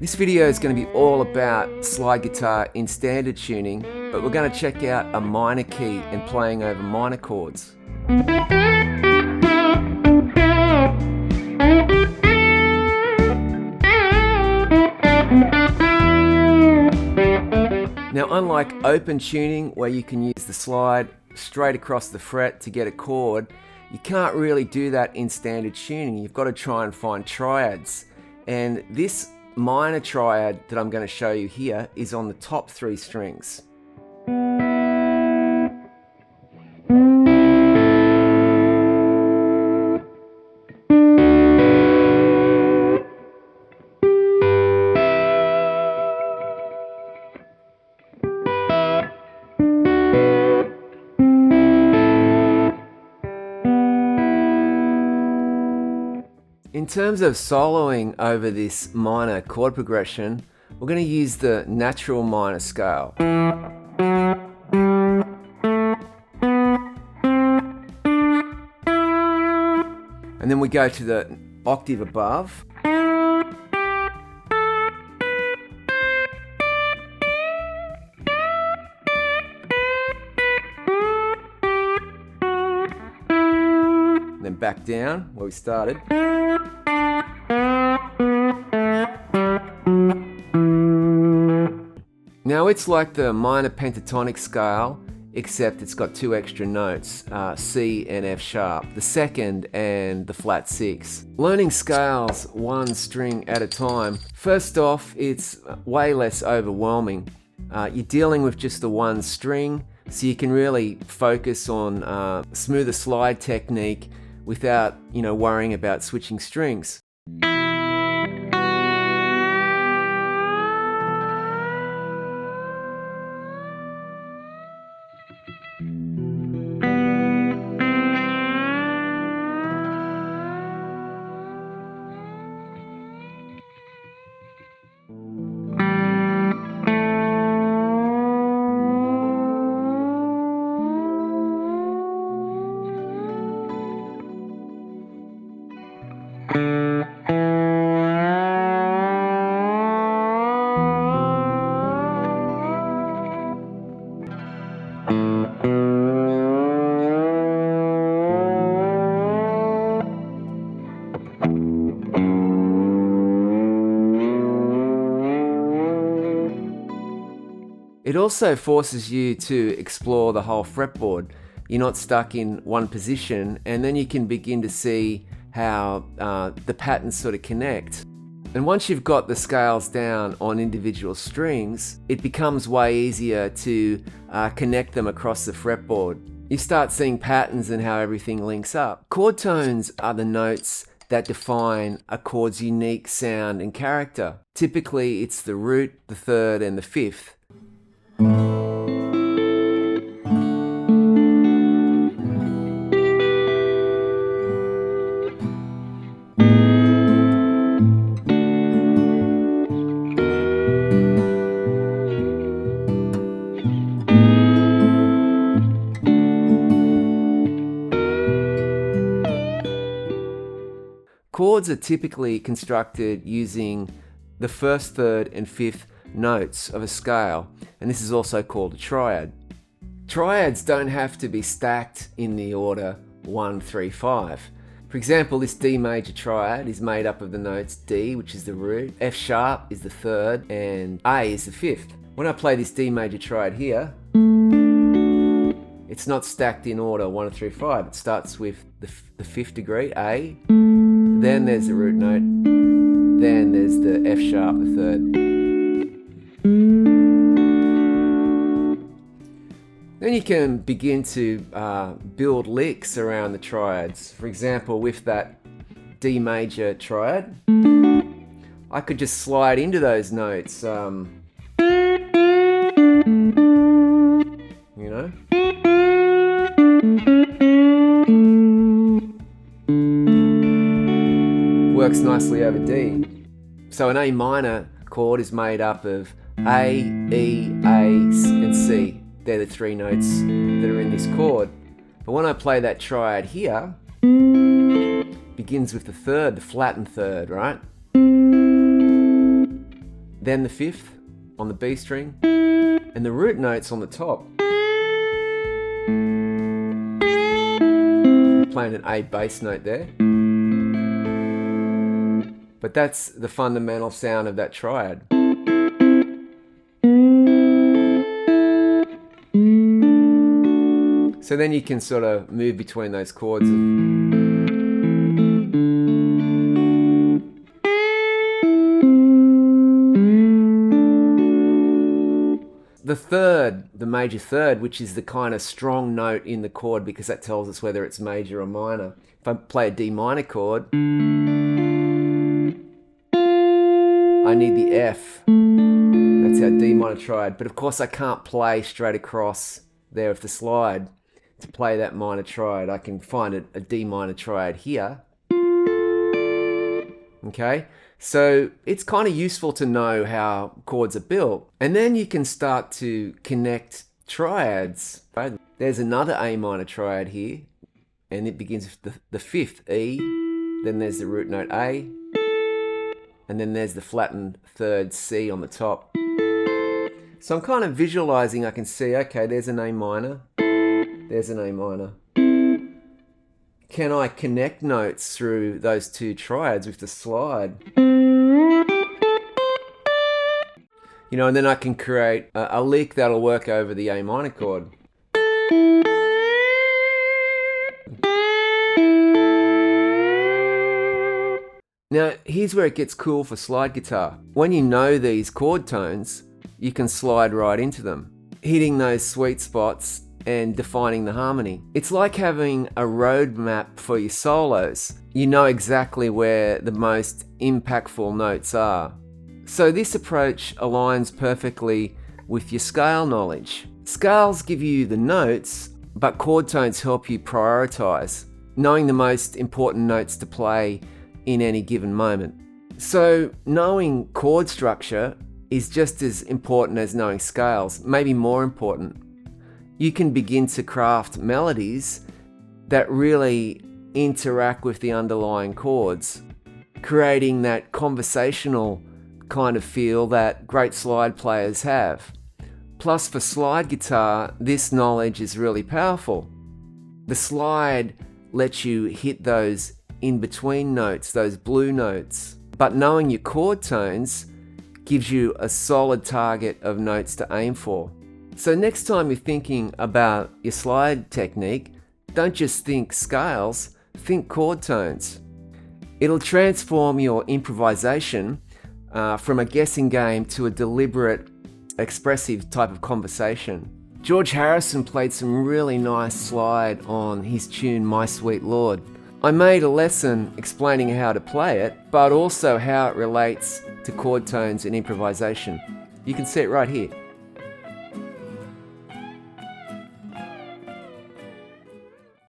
This video is going to be all about slide guitar in standard tuning, but we're going to check out a minor key and playing over minor chords. Now, unlike open tuning where you can use the slide straight across the fret to get a chord, you can't really do that in standard tuning. You've got to try and find triads. And this minor triad that I'm going to show you here is on the top 3 strings. In terms of soloing over this minor chord progression, we're going to use the natural minor scale. And then we go to the octave above. And then back down where we started. Now it's like the minor pentatonic scale, except it's got 2 extra notes, C and F sharp, the second and the flat 6. Learning scales 1 string at a time, first off, it's way less overwhelming. You're dealing with just the 1 string, so you can really focus on smoother slide technique without, worrying about switching strings. It also forces you to explore the whole fretboard. You're not stuck in one position, and then you can begin to see how the patterns sort of connect. And once you've got the scales down on individual strings, it becomes way easier to connect them across the fretboard. You start seeing patterns and how everything links up. Chord tones are the notes that define a chord's unique sound and character. Typically, it's the root, the third, and the fifth. Chords are typically constructed using the first, third, and fifth notes of a scale, and this is also called a triad. Triads don't have to be stacked in the order 1, 3, 5. For example, this D major triad is made up of the notes D, which is the root, F sharp is the third, and A is the fifth. When I play this D major triad here, it's not stacked in order 1, 2, 3, 5. It starts with the 5th degree, A, then there's the root note, then there's the F sharp, the third. Then you can begin to build licks around the triads. For example, with that D major triad, I could just slide into those notes, Works nicely over D. So an A minor chord is made up of A, E, A, and C. They're the 3 notes that are in this chord. But when I play that triad here, begins with the third, the flattened third, right? then the fifth on the B string, and the root notes on the top. Playing an A bass note there. But that's the fundamental sound of that triad. So then you can sort of move between those chords. The third, the major third, which is the kind of strong note in the chord because that tells us whether it's major or minor. If I play a D minor chord, I need the F. That's our D minor triad. But of course I can't play straight across there with the slide to play that minor triad. I can find a D minor triad here. Okay, so it's kind of useful to know how chords are built. And then you can start to connect triads. Right? There's another A minor triad here, and it begins with the fifth E, then there's the root note A, and then there's the flattened third C on the top. So I'm kind of visualizing, I can see, okay, there's an A minor, there's an A minor. Can I connect notes through those two triads with the slide? You know, and then I can create a lick that'll work over the A minor chord. Now, here's where it gets cool for slide guitar. When you know these chord tones, you can slide right into them, hitting those sweet spots and defining the harmony. It's like having a roadmap for your solos. You know exactly where the most impactful notes are. So this approach aligns perfectly with your scale knowledge. Scales give you the notes, but chord tones help you prioritize, knowing the most important notes to play in any given moment. So knowing chord structure is just as important as knowing scales, maybe more important. You can begin to craft melodies that really interact with the underlying chords, creating that conversational kind of feel that great slide players have. Plus, for slide guitar, this knowledge is really powerful. The slide lets you hit those in-between notes, those blue notes, but knowing your chord tones gives you a solid target of notes to aim for. So next time you're thinking about your slide technique, don't just think scales, think chord tones. It'll transform your improvisation from a guessing game to a deliberate, expressive type of conversation. George Harrison played some really nice slide on his tune My Sweet Lord. I made a lesson explaining how to play it, but also how it relates to chord tones and improvisation. You can see it right here.